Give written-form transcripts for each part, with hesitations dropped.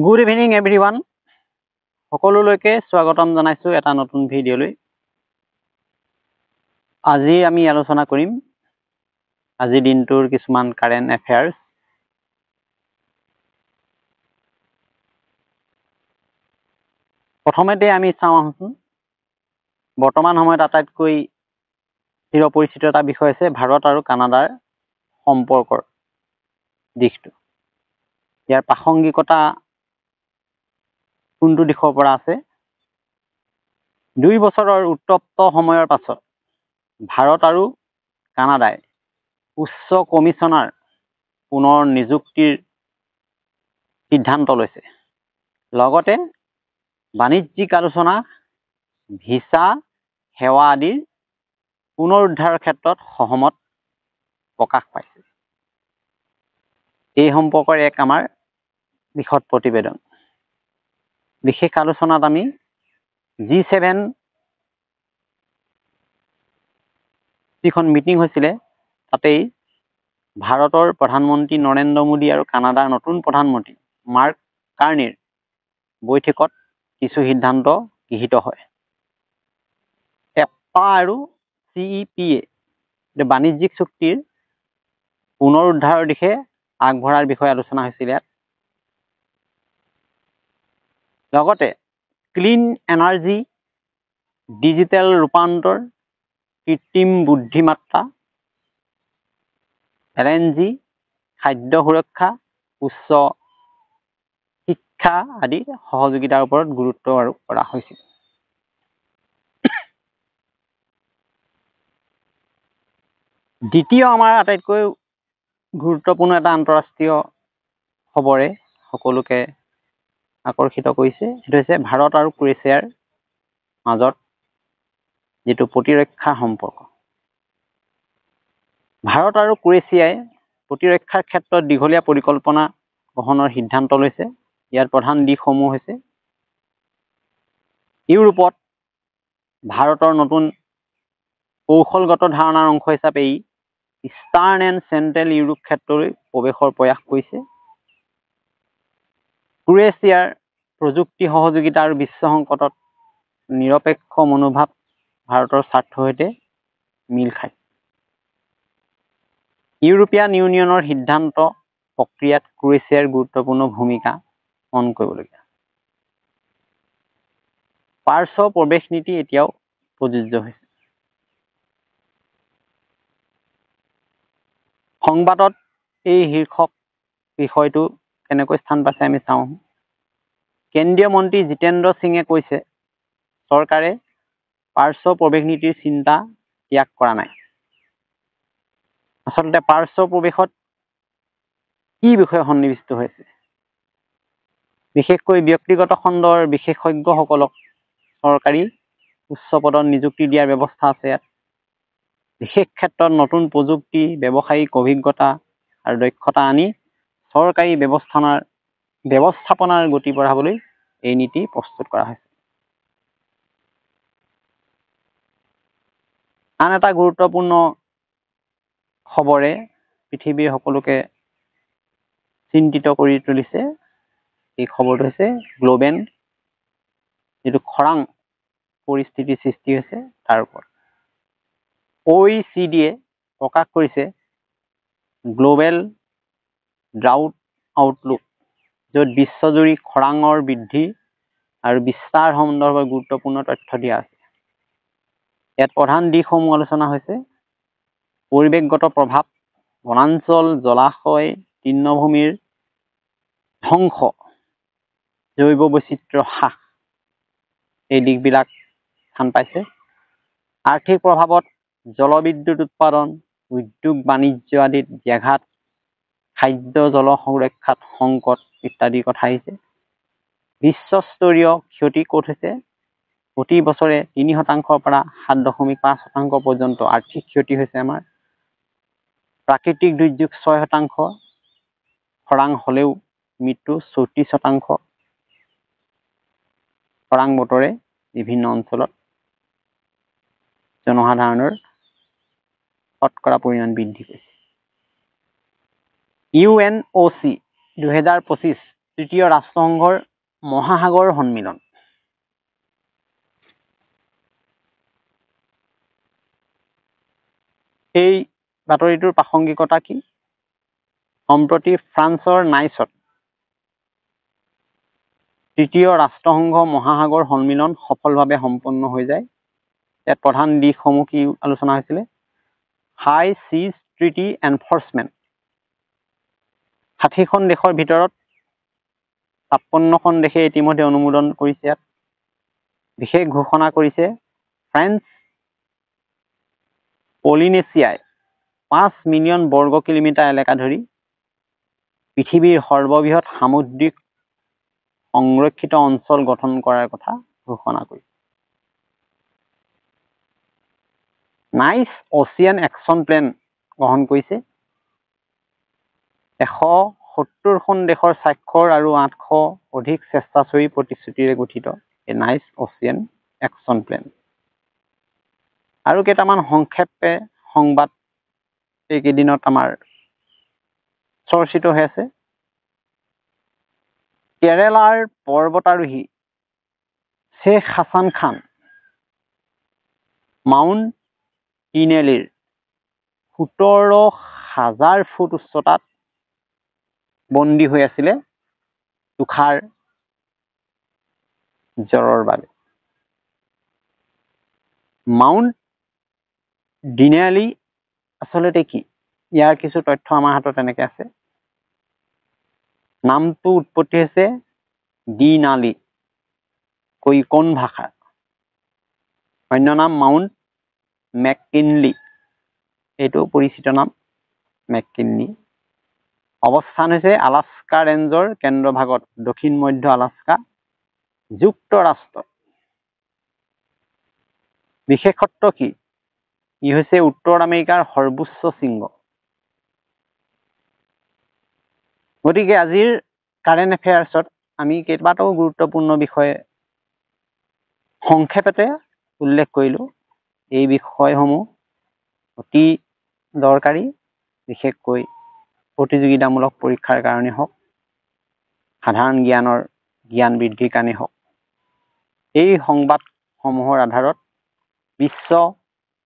Good evening everyone. সকলোলৈকে স্বাগতম জনাইছো এটা নতুন ভিডিঅ'লৈ। আজি আমি আলোচনা কৰিম আজি দিনটোৰ কিছুমান কাৰেন্ট এফেয়াৰ্স। প্ৰথমতে আমি চাওঁ বৰ্তমান সময়ত আটাইতকৈ চিৰপৰিচিত এটা বিষয় আছে ভাৰত আৰু কানাডাৰ সম্পৰ্কৰ দিশটো। ইয়াৰ প্ৰাসংগিকতা কোনটো দিশৰ পৰা আছে? 2 বছৰৰ উত্তপ্ত সময়ৰ পাছত ভাৰত আৰু কানাডাই উচ্চ কমিছনাৰ পুনৰ নিযুক্তিৰ সিদ্ধান্ত লৈছে। লগতে বাণিজ্যিক আলোচনা, ভিসা, সেৱা আদিৰ পুনৰুদ্ধাৰৰ ক্ষেত্ৰত সহমত প্ৰকাশ পাইছে। এই সম্পৰ্কৰ এক আমাৰ বিশদ প্ৰতিবেদন। বিশেষ আলোচনাত আমি G7 যিখন মিটিং হৈছিলে তাতেই ভাৰতৰ প্ৰধানমন্ত্ৰী নৰেন্দ্ৰ মোদী আৰু কানাডাৰ নতুন প্ৰধানমন্ত্ৰী মাৰ্ক কাৰ্নিৰ বৈঠকত কিছু সিদ্ধান্ত গৃহীত হয়। EPA আৰু CEPA বাণিজ্যিক চুক্তিৰ পুনৰুদ্ধাৰৰ দিশে আগবঢ়াৰ বিষয়ে আলোচনা হৈছিল। লগতে ক্লিন এনাৰ্জি, ডিজিটেল ৰূপান্তৰ, কৃত্ৰিম বুদ্ধিমত্তা, LNG, খাদ্য সুৰক্ষা, উচ্চ শিক্ষা আদি সহযোগিতাৰ ওপৰত গুৰুত্ব আৰোপ কৰা হৈছিল। দ্বিতীয় আমাৰ আটাইতকৈ গুৰুত্বপূৰ্ণ এটা আন্তঃৰাষ্ট্ৰীয় খবৰে সকলোকে আকৰ্ষিত কৰিছে। সেইটো হৈছে ভাৰত আৰু ক্ৰোয়েছিয়াৰ মাজত যিটো প্ৰতিৰক্ষা সম্পৰ্ক। ভাৰত আৰু ক্ৰোয়েছিয়াই প্ৰতিৰক্ষাৰ ক্ষেত্ৰত দীঘলীয়া পৰিকল্পনা গ্ৰহণৰ সিদ্ধান্ত লৈছে। ইয়াৰ প্ৰধান দিশসমূহ হৈছে ইউৰোপত ভাৰতৰ নতুন কৌশলগত ধাৰণাৰ অংশ হিচাপে ইষ্টাৰ্ণ এণ্ড চেণ্ট্ৰেল ইউৰোপ ক্ষেত্ৰলৈ প্ৰৱেশৰ প্ৰয়াস কৰিছে। ক্ৰোয়েছিয়াৰ প্ৰযুক্তি সহযোগিতা আৰু বিশ্ব সংকটত নিৰপেক্ষ মনোভাৱ ভাৰতৰ স্বাৰ্থৰ সৈতে মিল খায়। ইউৰোপীয়ান ইউনিয়নৰ সিদ্ধান্ত প্ৰক্ৰিয়াত ক্ৰোয়েছিয়াৰ গুৰুত্বপূৰ্ণ ভূমিকা পালন কৰিবলগীয়া। পাৰ্শ্ব প্ৰৱেশ নীতি এতিয়াও প্ৰযোজ্য হৈছে। সংবাদত এই শীৰ্ষক বিষয়টো কেনেকৈ স্থান পাইছে আমি চাওঁ। কেন্দ্ৰীয় মন্ত্ৰী জিতেন্দ্ৰ সিঙে কৈছে চৰকাৰে পাৰ্শ্ব প্ৰৱেশ নীতিৰ চিন্তা ত্যাগ কৰা নাই। আচলতে পাৰ্শ্ব প্ৰৱেশত কি বিষয় সন্নিৱিষ্ট হৈছে? বিশেষকৈ ব্যক্তিগত খণ্ডৰ বিশেষজ্ঞসকলক চৰকাৰী উচ্চ পদত নিযুক্তি দিয়াৰ ব্যৱস্থা আছে। ইয়াত বিশেষ ক্ষেত্ৰত নতুন প্ৰযুক্তি, ব্যৱসায়িক অভিজ্ঞতা আৰু দক্ষতা আনি চৰকাৰী ব্যৱস্থাপনাৰ গতি বঢ়াবলৈ এই নীতি প্ৰস্তুত কৰা হৈছে। আন এটা গুৰুত্বপূৰ্ণ খবৰে পৃথিৱীৰ সকলোকে চিন্তিত কৰি তুলিছে। এই খবৰটো হৈছে গ্লোবেল যিটো খৰাং পৰিস্থিতিৰ সৃষ্টি হৈছে তাৰ ওপৰত। OECD প্ৰকাশ কৰিছে গ্লোবেল ড্ৰাউট আউটলুক, য'ত বিশ্বজুৰি খৰাঙৰ বৃদ্ধি আৰু বিস্তাৰ সন্দৰ্ভত গুৰুত্বপূৰ্ণ তথ্য দিয়া আছে। ইয়াত প্ৰধান দিশসমূহ আলোচনা হৈছে পৰিৱেশগত প্ৰভাৱ, বনাঞ্চল, জলাশয়, তৃণভূমিৰ ধ্বংস, জৈৱ বৈচিত্ৰ্য হ্ৰাস, এই দিশবিলাক স্থান পাইছে। আৰ্থিক প্ৰভাৱত জলবিদ্যুৎ উৎপাদন, উদ্যোগ বাণিজ্য আদিত ব্যাঘাত, খাদ্য জল সুৰক্ষাত সংকট ইত্যাদিৰ কথা আহিছে। বিশ্বস্তৰীয় ক্ষতি ক'ত হৈছে? প্ৰতি বছৰে 3% পৰা 7.5% পৰ্যন্ত আৰ্থিক ক্ষতি হৈছে আমাৰ। প্ৰাকৃতিক দুৰ্যোগ 6%, খৰাং হলেও মৃত্যু 34%। খৰাং বতৰে বিভিন্ন অঞ্চলত জনসাধাৰণৰ শতকৰা পৰিমাণ বৃদ্ধি কৰিছে। UNOC 2025 তৃতীয় ৰাষ্ট্ৰসংঘৰ মহাসাগৰ সন্মিলন। এই বাতৰিটোৰ প্ৰাসংগিকতা কি? সম্প্ৰতি ফ্ৰান্সৰ নাইচত তৃতীয় ৰাষ্ট্ৰসংঘ মহাসাগৰ সন্মিলন সফলভাৱে সম্পন্ন হৈ যায়। ইয়াত প্ৰধান দিশসমূহ কি আলোচনা হৈছিলে? হাই চিজ ট্ৰিটি এনফৰ্চমেণ্ট। 60খন দেশৰ ভিতৰত 56খন দেশে ইতিমধ্যে অনুমোদন কৰিছে। ইয়াত বিশেষ ঘোষণা কৰিছে ফ্ৰেন্স পলিনেছিয়াই 5 মিলিয়ন বৰ্গ কিলোমিটাৰ এলেকা ধৰি পৃথিৱীৰ সৰ্ববৃহৎ সামুদ্ৰিক সংৰক্ষিত অঞ্চল গঠন কৰাৰ কথা ঘোষণা কৰিছে। নাইচ অচিয়ান একশ্যন প্লেন গ্ৰহণ কৰিছে। 170খন দেশৰ স্বাক্ষৰ আৰু 800 অধিক স্বেচ্ছাসেৱী প্ৰতিশ্ৰুতিৰে গঠিত এই নাইচ অচিয়ান একশ্যন প্লেন। আৰু কেইটামান সংক্ষেপে সংবাদ এইকেইদিনত আমাৰ চৰ্চিত হৈ আছে। কেৰেলাৰ পৰ্বতাৰোহী শ্বেখ হাছান খান মাউণ্ট কিনেলিৰ 17,000 ফুট উচ্চতাত বন্দী হৈ আছিলে তুষাৰ জ্বৰৰ বাবে। মাউণ্ট ডিনেলি আচলতে কি? ইয়াৰ কিছু তথ্য আমাৰ হাতত এনেকে আছে। নামটো উৎপত্তি হৈছে ডিনালি, কৈকন ভাষা। অন্য নাম মাউণ্ট মেককিনলি, এইটো পৰিচিত নাম মেককিনলি। অৱস্থান হৈছে আলাস্কা ৰেঞ্জৰ কেন্দ্ৰভাগত, দক্ষিণ মধ্য আলাস্কা যুক্তৰাষ্ট্ৰ। বিশেষত্ব কি? ই হৈছে উত্তৰ আমেৰিকাৰ সৰ্বোচ্চ শৃংগ। গতিকে আজিৰ কাৰেণ্ট এফেয়াৰ্ছত আমি কেইবাটাও গুৰুত্বপূৰ্ণ বিষয়ে সংক্ষেপতে উল্লেখ কৰিলোঁ। এই বিষয়সমূহ অতি দৰকাৰী, বিশেষকৈ প্ৰতিযোগিতামূলক পৰীক্ষাৰ কাৰণে হওক, সাধাৰণ জ্ঞান বৃদ্ধিৰ কাৰণে হওক। এই সংবাদসমূহৰ আধাৰত বিশ্ব,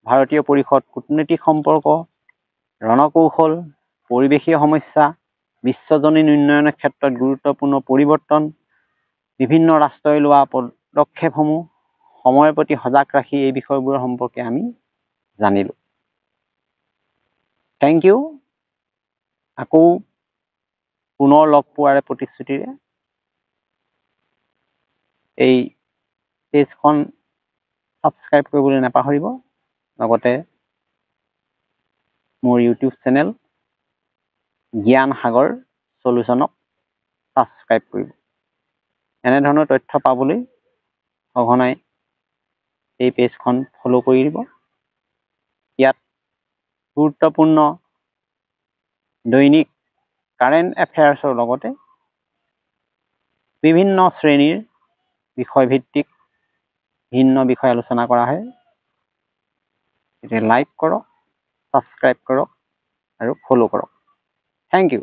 ভাৰতীয় পৰিষদ, কূটনৈতিক সম্পৰ্ক, ৰণকৌশল, পৰিৱেশীয় সমস্যা, বিশ্বজনীন উন্নয়নৰ ক্ষেত্ৰত গুৰুত্বপূৰ্ণ পৰিৱৰ্তন, বিভিন্ন ৰাষ্ট্ৰই লোৱা পদক্ষেপসমূহ সময়ৰ প্ৰতি সজাগ ৰাখি এই বিষয়বোৰৰ সম্পৰ্কে আমি জানিলোঁ। Thank you. আকৌ পুনৰ লগ পোৱাৰ প্ৰতিশ্ৰুতিৰে এই পেজখন ছাবস্ক্ৰাইব কৰিবলৈ নাপাহৰিব। লগতে মোৰ ইউটিউব চেনেল জ্ঞান সাগৰ সলিউশ্যনক ছাবস্ক্ৰাইব কৰিব। এনেধৰণৰ তথ্য পাবলৈ সঘনাই এই পেজখন ফ'ল' কৰি দিব। ইয়াত গুৰুত্বপূৰ্ণ দৈনিক কাৰেণ্ট এফেয়াৰ্ছৰ লগতে বিভিন্ন শ্ৰেণীৰ বিষয়ভিত্তিক ভিন্ন বিষয় আলোচনা কৰা হয়। এতিয়া লাইক কৰক, ছাবস্ক্ৰাইব কৰক আৰু ফ'ল' কৰক। Thank U.